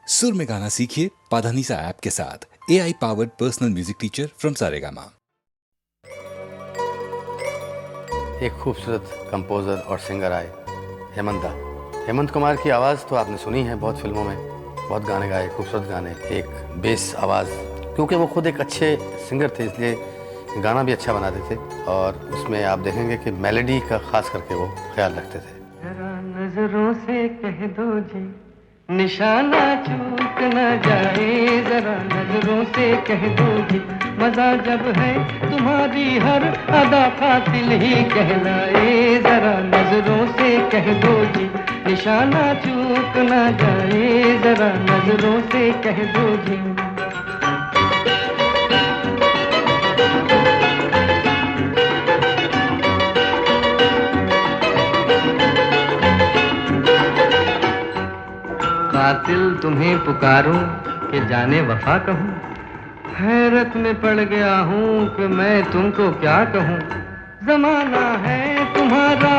सुर में गाना सीखिए पाधानीसा ऐप के साथ। AI powered personal music teacher from Saregama. एक खूबसूरत कंपोज़र और सिंगर आए, हेमंत दा। हेमंत कुमार की आवाज़ तो आपने सुनी है बहुत फिल्मों में, बहुत गाने गाए, खूबसूरत गाने, एक बेस आवाज़। क्योंकि वो खुद एक अच्छे सिंगर थे इसलिए गाना भी अच्छा बनाते थे और उसमें आप देखेंगे कि मेलोडी का ख़ास करके वो ख्याल रखते थे। जरा नजरों से कह दो जी निशाना चूक न जाए, जरा नजरों से कह दो जी मजा जब है तुम्हारी हर अदा कातिल ही कहलाए, जरा नजरों से कह दो जी निशाना चूक न जाए, जरा नजरों से कह दो जी। कातिल तुम्हें पुकारूं कि जाने वफा कहूं, हैरत में पड़ गया हूं कि मैं तुमको क्या कहूं। जमाना है तुम्हारा,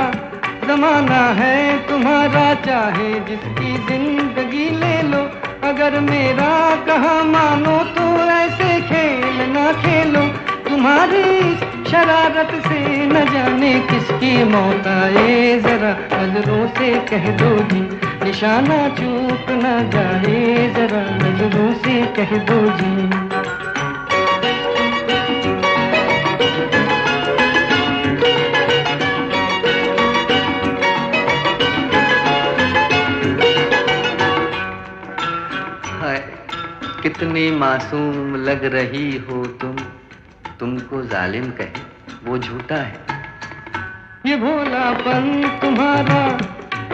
जमाना है तुम्हारा, चाहे जिसकी जिंदगी ले लो, अगर मेरा कहा मानो तो ऐसे खेल ना खेलो। तुम्हारी शरारत से न जाने किसकी मौत आए, जरा नजरों से कह दो जी निशाना चूक न जाए, जरा नजरों से कह दो जी। हाय कितनी मासूम लग रही हो तुम, तुमको जालिम कहे वो झूठा है। ये भोलापन तुम्हारा,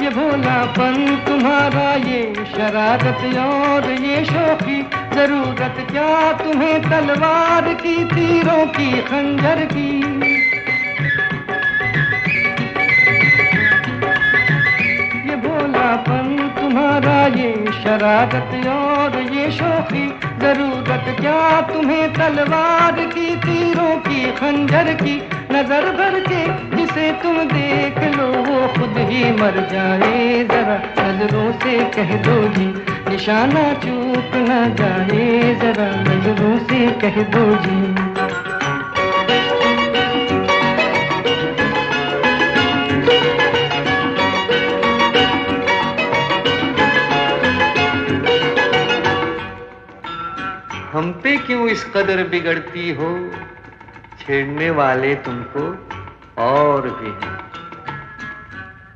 ये भोलापन तुम्हारा, ये शरारत और ये शौकी, जरूरत क्या तुम्हें तलवार की, तीरों की, खंजर की। ये भोलापन तुम्हारा, ये शरारत और ये शौकी, जरूरत क्या तुम्हें तलवार की, तीरों की, खंजर की। नजर भर के जिसे तुम देख लो वो खुद ही मर जाए, जरा नजरों से कह दो जी निशाना चूक न जाए, जरा नजरों से कह दो जी। हम पे क्यों इस कदर बिगड़ती हो, छेड़ने वाले तुमको और भी हैं।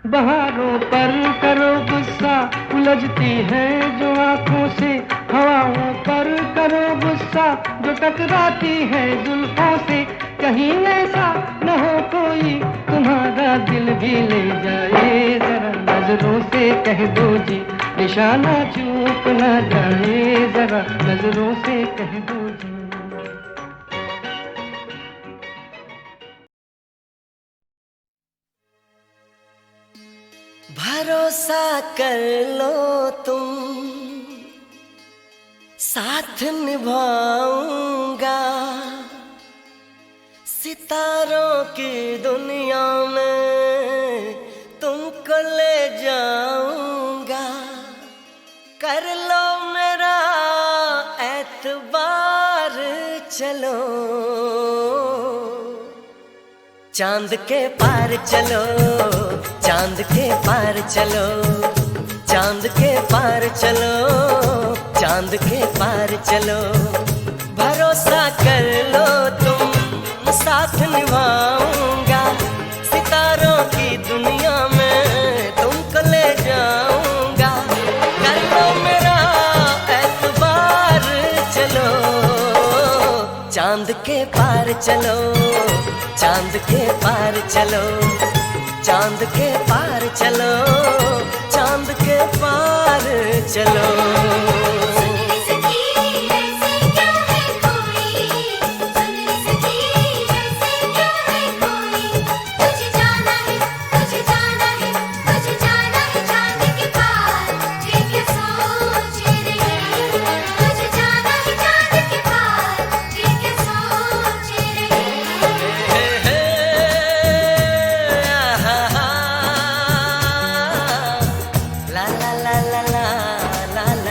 बहारों पर करो गुस्सा, उलझती है जो आंखों से, हवाओं पर करो गुस्सा जो टकराती है जुल्फों से। कहीं ऐसा न हो कोई तुम्हारा दिल भी ले जाए, जरा नजरों से कह दो जी निशाना चूक न जाए, जरा नजरों से कह दो जी। भरोसा कर लो तुम, साथ निभाऊंगा, सितारों की दुनिया में तुमको ले जाऊंगा। कर लो मेरा एतबार, चलो चांद के पार चलो, चांद के पार चलो, चांद के पार चलो, चांद के पार चलो। भरोसा कर लो तुम, साथ निभाऊंगा, सितारों की दुनिया में तुमको ले जाऊंगा। कर लो मेरा एतबार, चलो चांद के पार चलो, चांद के पार चलो, चांद के पार चलो, चांद के पार चलो। la la la la la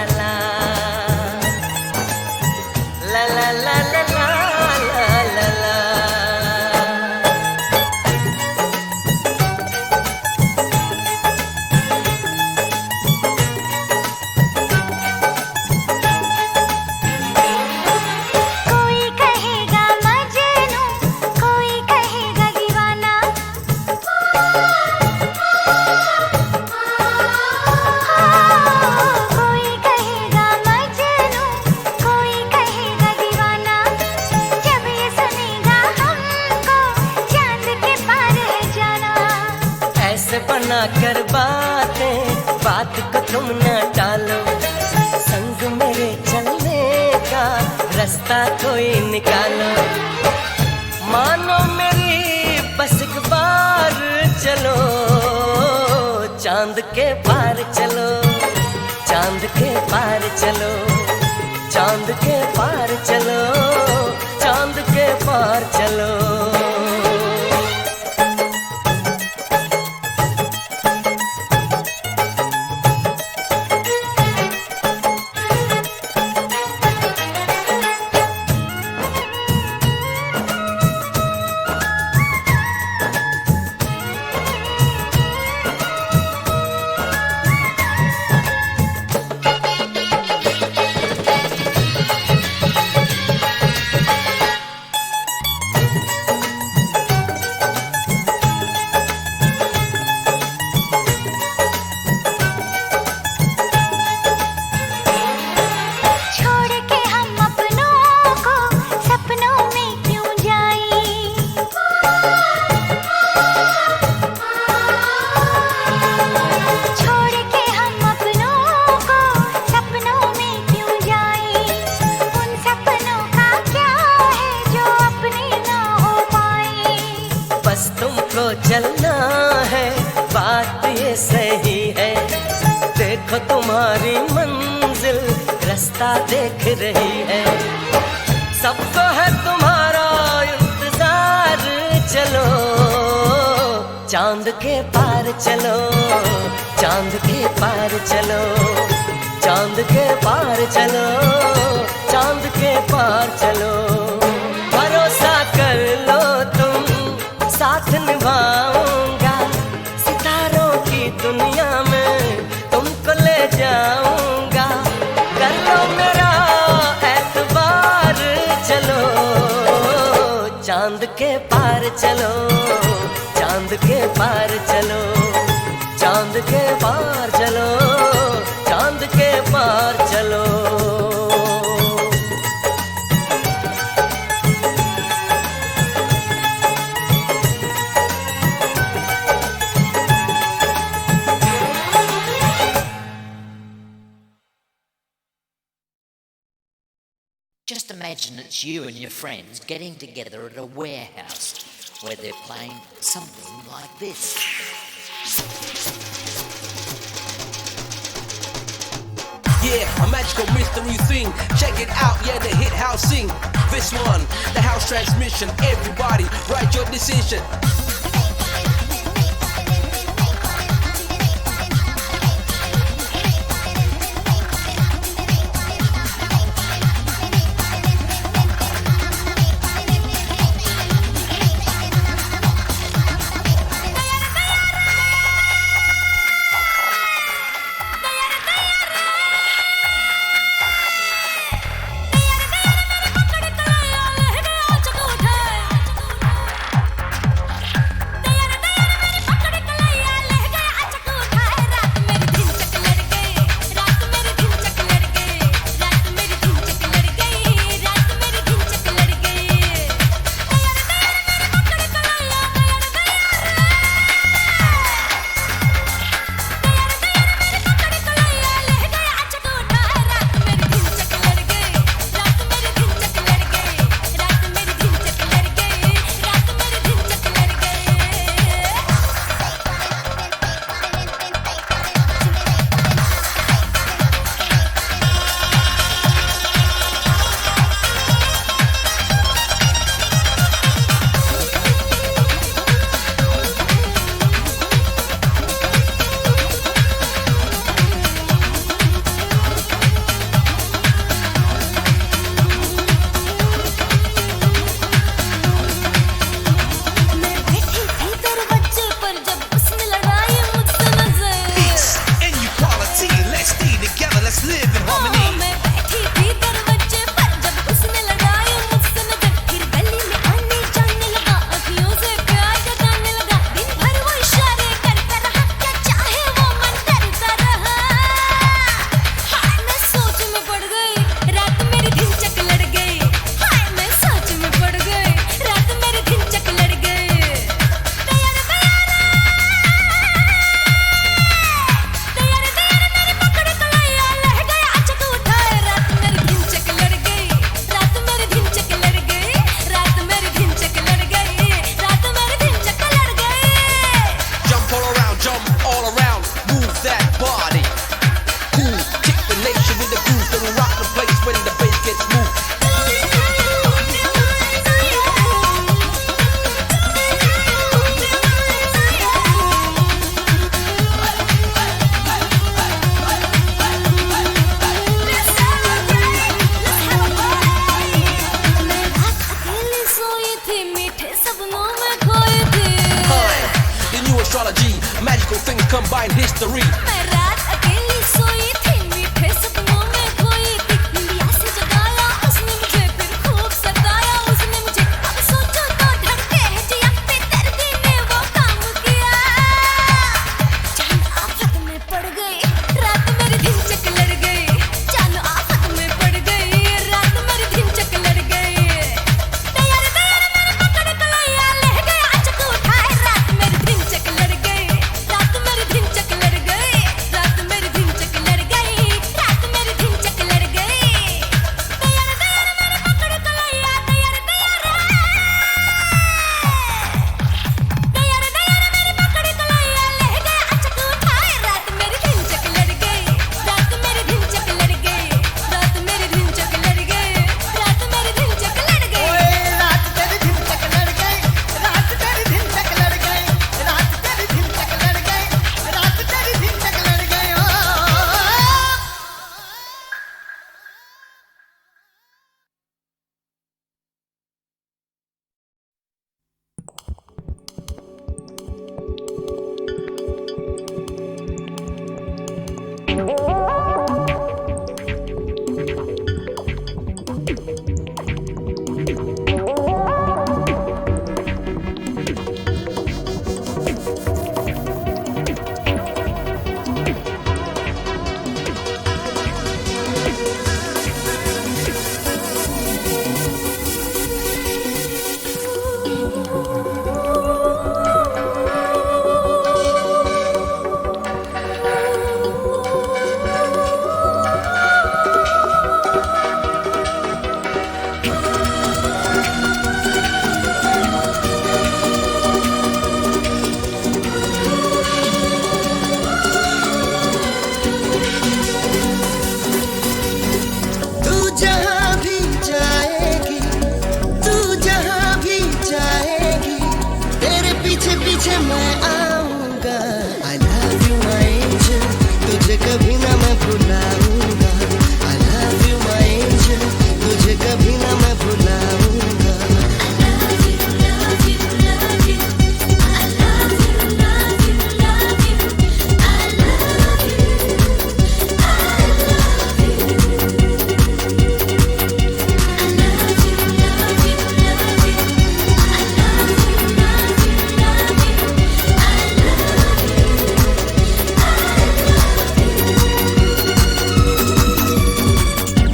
रास्ता कोई निकालो, मानो मेरी बस एक बार चलो, चांद के पार चलो, चांद के पार चलो, चांद के पार चलो, चांद के पार चलो। चलना है, बात ये सही है, देखो तुम्हारी मंजिल रास्ता देख रही है, सबको है तुम्हारा इंतजार, चलो चांद के पार चलो, चांद के पार चलो, चांद के पार चलो, चांद के पार चलो। भरोसा कर लो तुम, साथ निभाऊंगा, सितारों की दुनिया में तुमको ले जाऊंगा, कर लो मेरा एतबार, चलो चांद के पार चलो, चांद के पार चलो, चांद के पार चलो, चांद के पार चलो। Just imagine it's you and your friends getting together at a warehouse where they're playing something like this. Yeah, a magical mystery thing. Check it out, yeah, the hit house sing. This one, the house transmission. Everybody, write your decision. mystery. मैं रात अकेली सोई थी, मीठे सपनों में खोई थी, निंदिया से जगाया उसने मुझे, फिर खूब सताया उसने मुझे। अब सोचो तो धड़के है जिया, बेदर्दी ने वो काम किया। जान आफत में पड़ गई, रात मेरी दिन चक लड़ गई। जान आफत में पड़ गई, रात मेरी दिन चक लड़ गई। दयार दयार मेरे पकड़ कलैया, ले गया अचक उठाए, रात मेरी दिन चक लड़ गई। रात मेरी दिन चक लड़ गई, रात मेरी दिन चक लड़ गई, रात मेरी दिन चक लड़ गई। दयार दयार मेरे पकड़ कलैया, दयार दयार दयार दयार मेरे पकड़ कलैया, ले गया अचक उठाए, रात मेरी दिन चक लड़ गई। रात मेरी दिन चक लड़ गई, रात मेरी दिन चक लड़ गई, रात मेरी दिन चक लड़ गई। रात तेरी दिन तक लड़ गई, रात तेरी दिन तक लड़ गई, रात तेरी दिन तक लड़ गई, रात तेरी दिन तक लड़ गई। ओ तू जहाँ भी जाएगी, तू जहाँ भी जाएगी, तेरे पीछे पीछे मैं आऊँगा। I love you my angel, तुझे कभी ना मैं भुलाऊँगा। I love you my angel, तुझे कभी ना मैं भुलाऊँगा।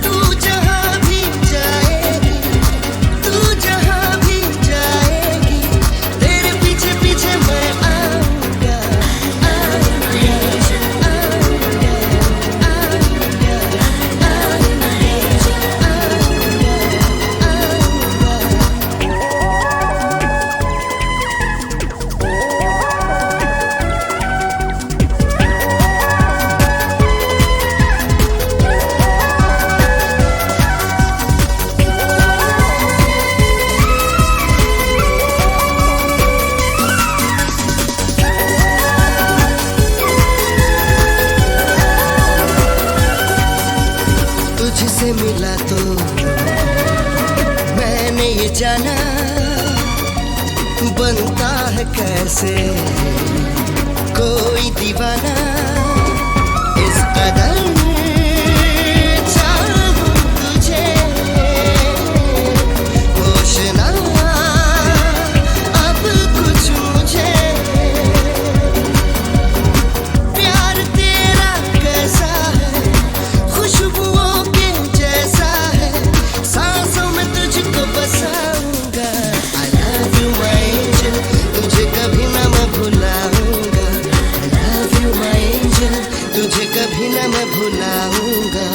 तू जहाँ भी जाएगी, तू जहाँ भी जाएगी, तेरे पीछे पीछे मैं आऊँगा। तुझसे मिला तो मैंने ये जाना, बनता है कैसे कोई दीवाना। इस कदर चाहूं तुझे, होश ना अब कुछ मुझे। प्यार तेरा कैसा है, खुशबुओं के जैसा है, सांसों में तुझको बसाऊंगा। I love you my angel, तुझे कभी ना मैं भुलाऊंगा। I love you my angel, तुझे कभी ना मैं भुलाऊंगा।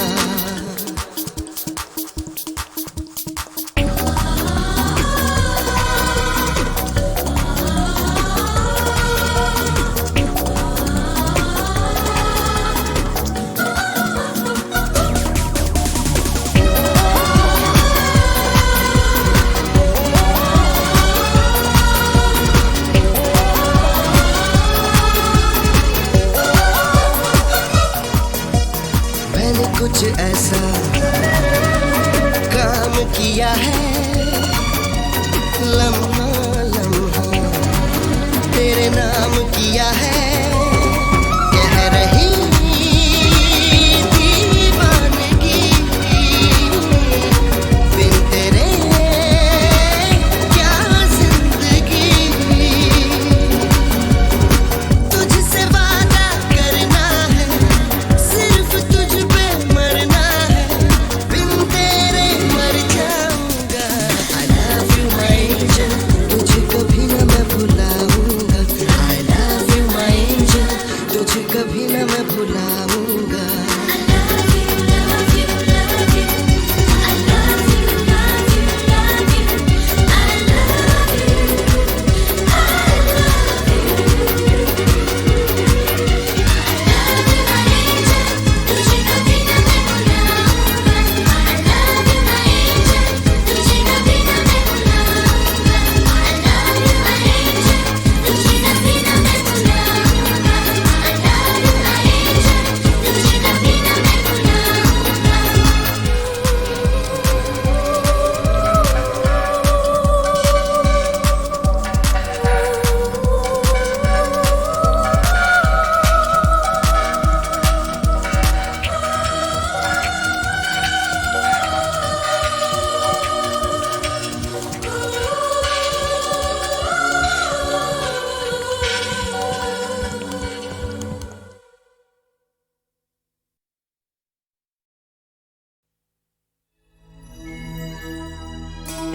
मैंने कुछ ऐसा काम किया है, लम्हा लम्हा तेरे नाम किया है। कह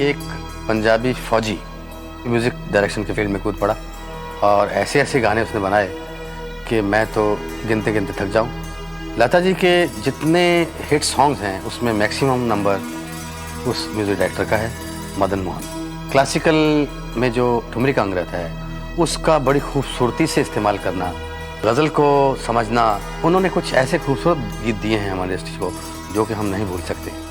एक पंजाबी फौजी म्यूज़िक डायरेक्शन की फील्ड में कूद पड़ा और ऐसे ऐसे गाने उसने बनाए कि मैं तो गिनते गिनते थक जाऊं। लता जी के जितने हिट सॉन्ग्स हैं उसमें मैक्सिमम नंबर उस म्यूज़िक डायरेक्टर का है, मदन मोहन। क्लासिकल में जो ठुमरी का अंग रहता है उसका बड़ी खूबसूरती से इस्तेमाल करना, गज़ल को समझना, उन्होंने कुछ ऐसे खूबसूरत गीत दिए हैं हमारे इंडस्ट्री को जो कि हम नहीं भूल सकते।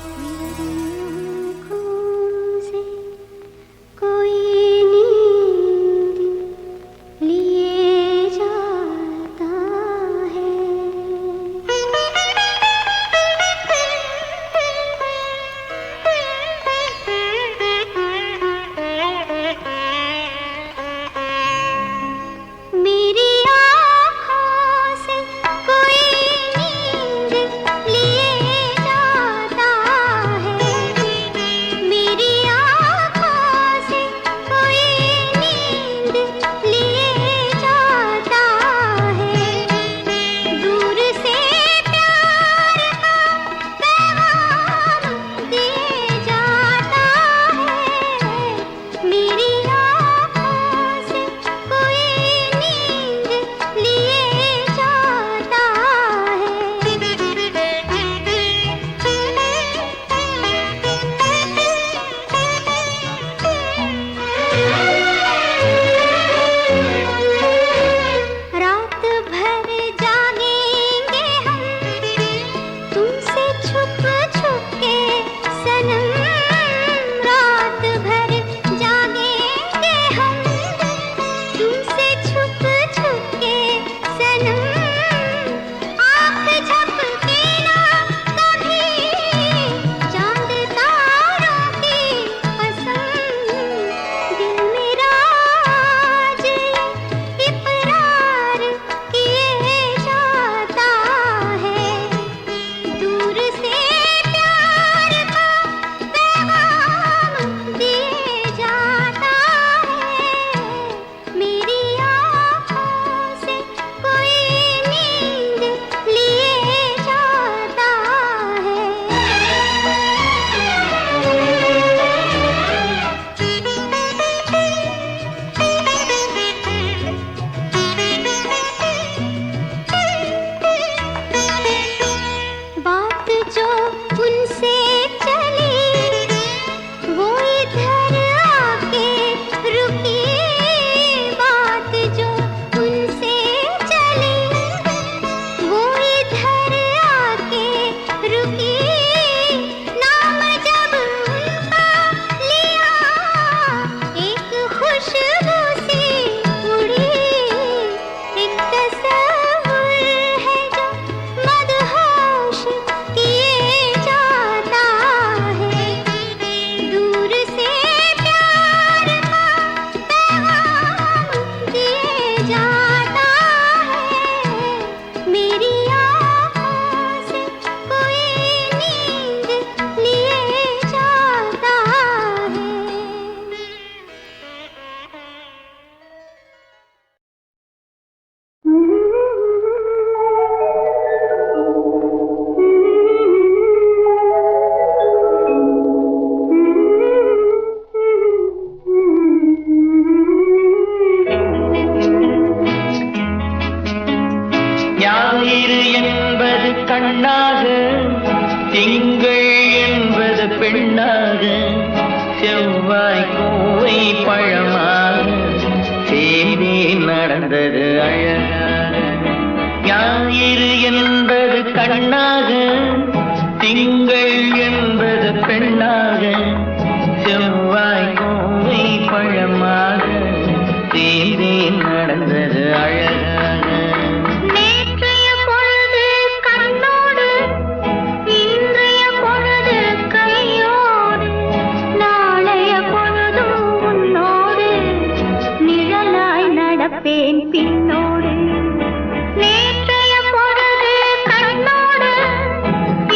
நேற்றைய பொழுது கண்ணோடு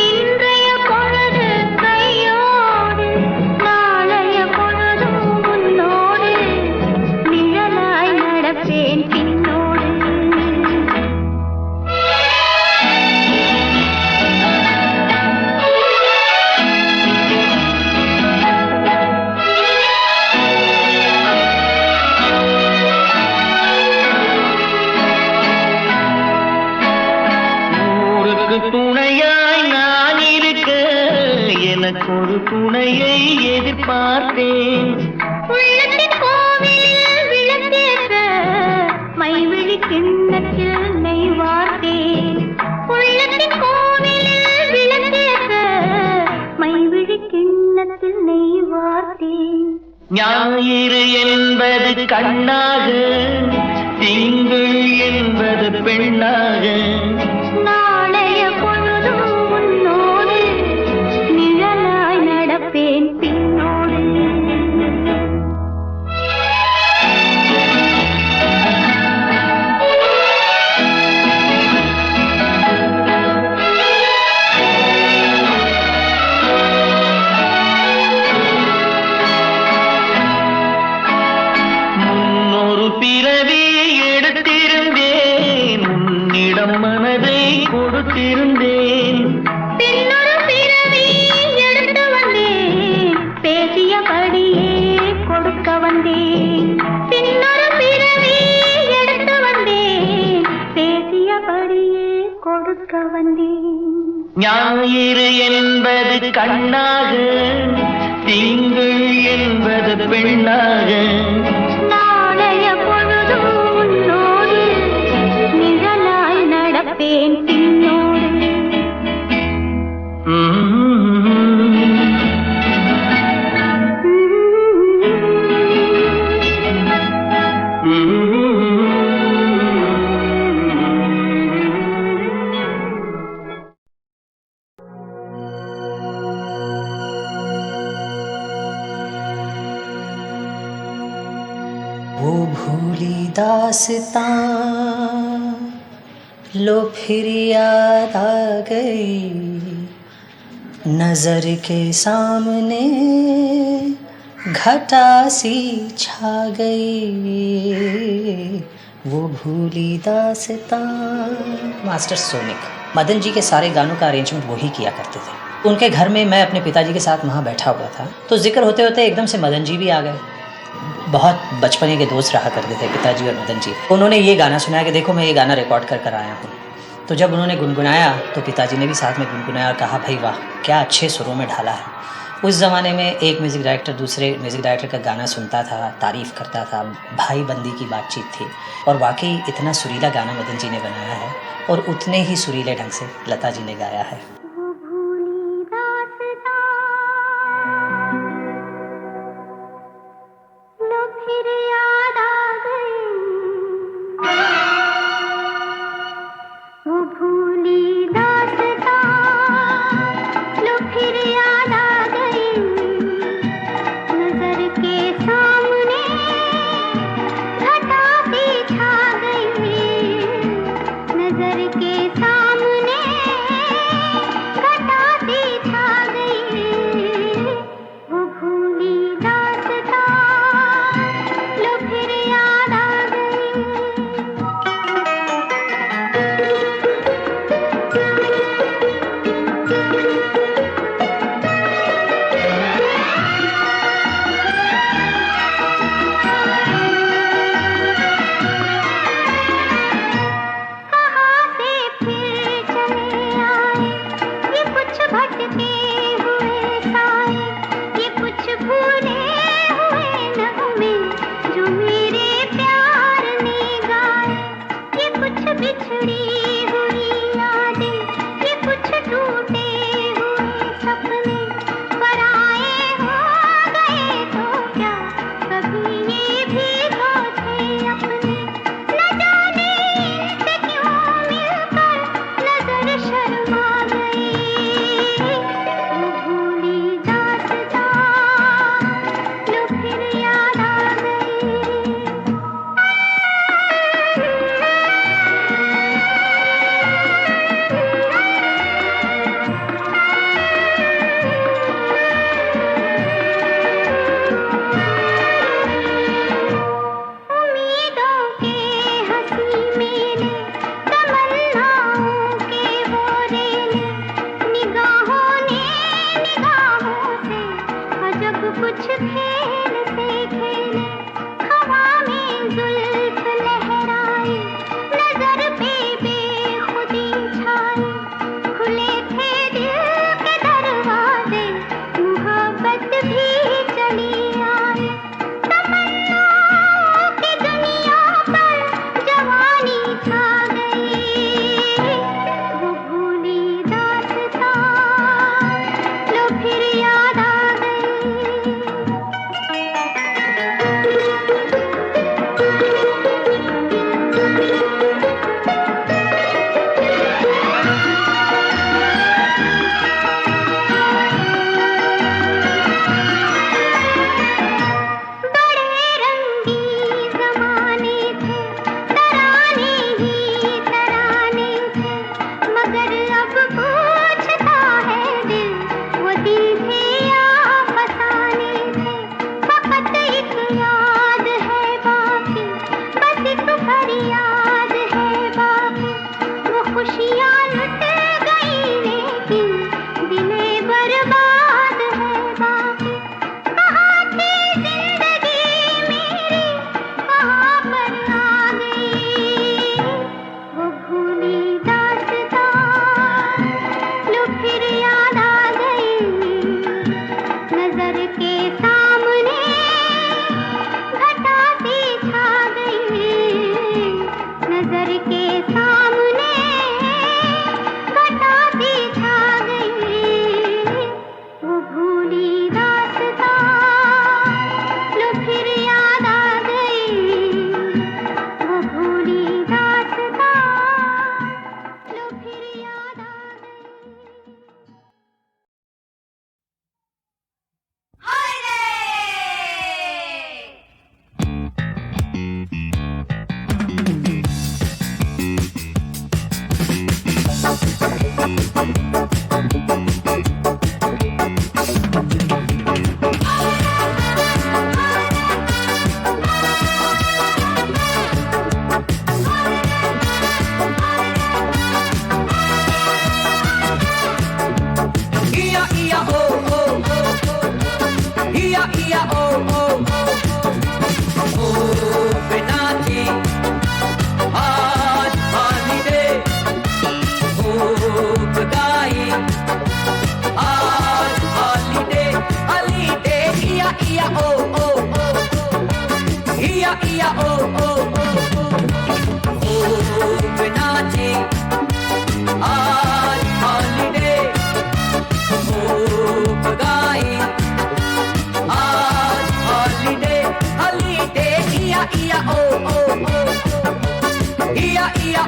இன்றைய பொழுது ஒரு துணையை எதிர்பார்த்தேன். உள்ளத்தின் கோவிலில் விளக்கேற்ற மைவிழி கிண்ணத்தில் நெய் வார்த்தேன். உள்ளத்தின் கோவிலில் விளக்கேற்ற மைவிழி கிண்ணத்தில் நெய் வார்த்தேன். ஞாயிறு என்பது கண்ணாக, திங்கள் என்பது பெண்ணாக. நாளைய பொழுதும் உன்னோடு நிழலாய் நடப்பேன் பின்னோடு. முன்னொரு பிறவி எடுத்திருந்தேன், உன்னிடம் மனதை கொடுத்திருந்தேன். பின்னொரு பிறவி எடுத்து வந்தேன், பேசியபடியே கொடுக்க வந்தேன். பின்னொரு பிறவி எடுத்து வந்தேன், பேசியபடியே கொடுக்க வந்தேன். ஞாயிறு என்பது கண்ணாக, திங்கள் என்பது பெண்ணாக. நாளைய பொழுதும் உன்னோடு நிழலாய் நடப்பேன் பின்னோடு. वो भूली दास्तां लो फिर याद आ गई, नजर के सामने घटा सी छा गई, वो भूली दास्तां। मास्टर सोनिक, मदन जी के सारे गानों का अरेंजमेंट वही किया करते थे। उनके घर में मैं अपने पिताजी के साथ वहाँ बैठा हुआ था, तो जिक्र होते होते एकदम से मदन जी भी आ गए। बहुत बचपने के दोस्त रहा करते थे पिताजी और मदन जी। उन्होंने ये गाना सुनाया कि देखो मैं ये गाना रिकॉर्ड कर आया हूँ। तो जब उन्होंने गुनगुनाया तो पिताजी ने भी साथ में गुनगुनाया और कहा भाई वाह क्या अच्छे सुरों में ढाला है। उस ज़माने में एक म्यूज़िक डायरेक्टर दूसरे म्यूज़िक डायरेक्टर का गाना सुनता था, तारीफ़ करता था, भाई बंदी की बातचीत थी। और वाकई इतना सुरीला गाना मदन जी ने बनाया है और उतने ही सुरीले ढंग से लता जी ने गाया है। ia oh oh oh, ia ia oh oh oh, oh Benati, aaj holiday, oh Bagai, aaj holiday, holiday, ia ia oh oh oh, ia ia oh oh oh, oh Benati, aaj holiday, oh Bagai, aaj holiday, holiday, ia ia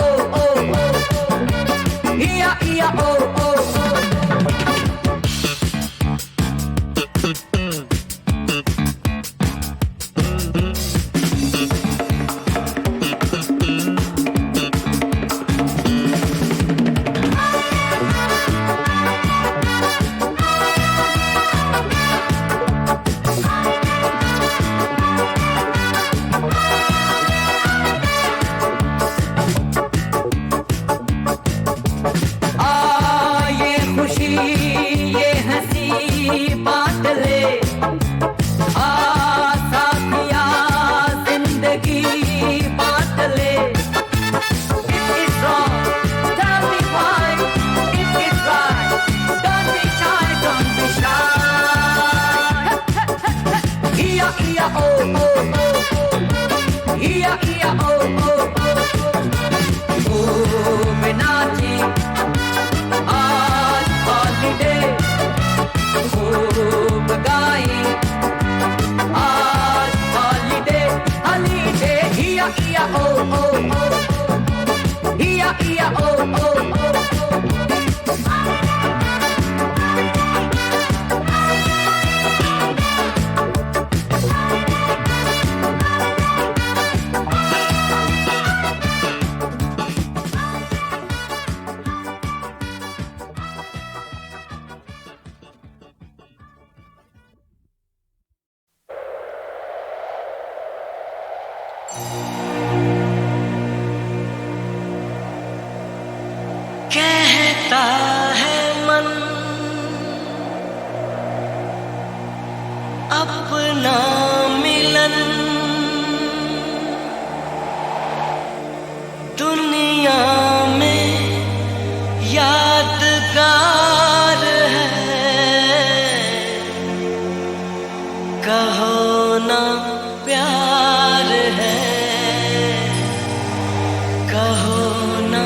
oh oh oh, ia ia oh oh oh. कहता है मन अपना मिलन दुनिया में यादगार है, कहो ना प्यार है, कहो ना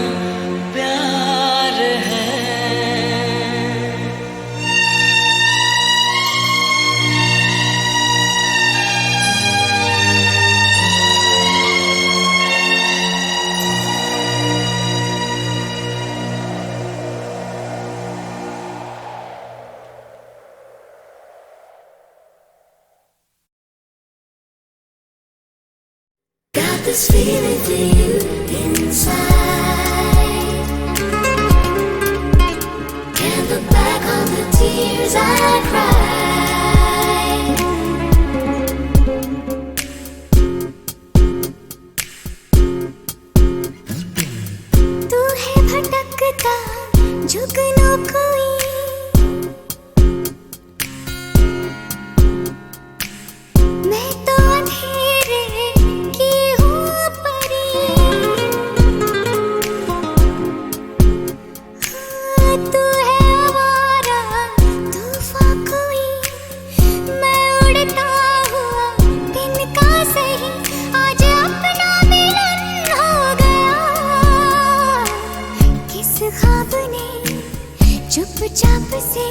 प्यार है। Got this feeling for you inside. Can't look back on the tears I cried. तू है भटकती भटकता जुगनू कोई, मैं तो अंधेरे की हूँ परी। तू है आवारा तूफान कोई, मैं उड़ता हुआ दिन का सही, आज अपना मिलन हो गया। किस ख्वाब ने चुपचाप से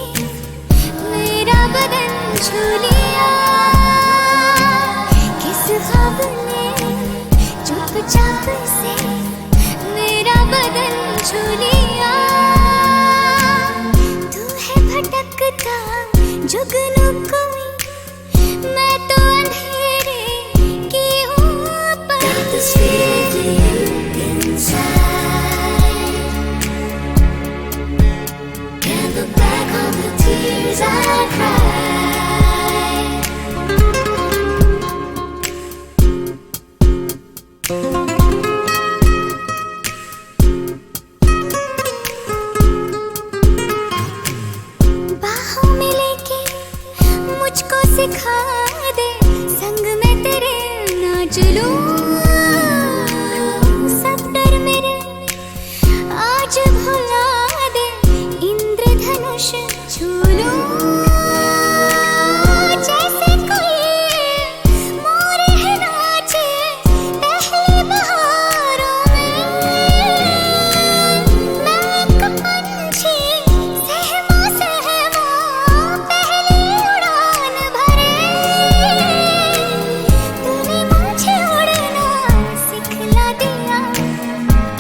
मेरा बदन छू लिया, किस ख्वाब ने चुपचाप से मेरा बदन छू लिया। तू है भटकता जुगनू कोई, मैं तो अंधेरे की हूँ परी। Can't look back on the tears I cried. बाहों में लेके मुझको सिखा दे, संग में तेरे नाच लूं। सब डर मेरे आज भुला दे, इंद्रधनुष छू लूं। जैसे कोई मोर है नाचे पहली बहारों में, मैं एक पंछी सहमा सहमा पहली उड़ान भरे। तूने मुझे उड़ना सिखला दिया,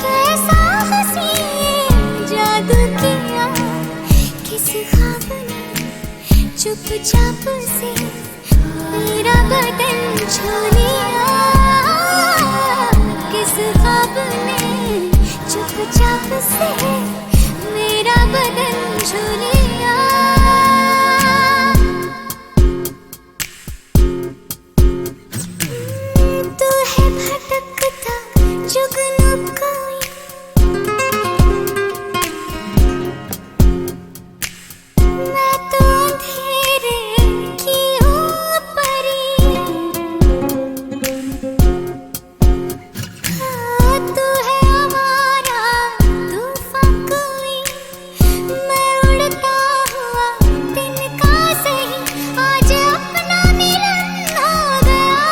कैसा हंसी जादू किया। किस ख्वाब ने चुपचाप से मेरा बदन छू लिया, किस ख्वाब ने चुपचाप से मेरा बदन छू लिया। तू है भटकता जुगनू कोई, मैं तो अंधेरे की हूँ परी। तू है आवारा तूफान कोई, मैं उड़ता हुआ दिन का सही, आज अपना मिलन हो गया।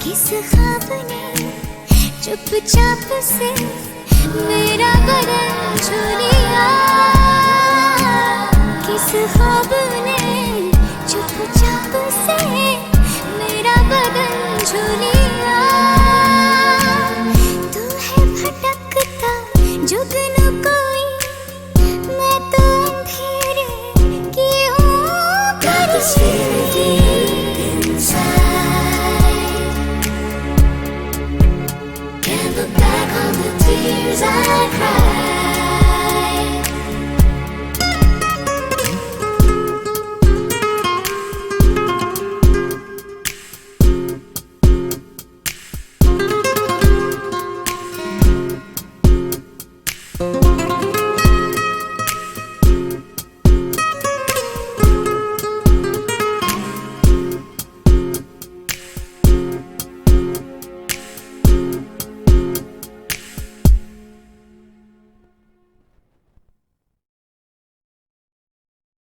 किस ख्वाब ने चुपचाप से मेरा बदन छू लिया, किस ख्वाब ने चुपचाप से मेरा बदन छू लिया। तू है भटकता जुगनू कोई, मैं तो अंधेरे की हूँ परी। Can't look back on the tears I cried.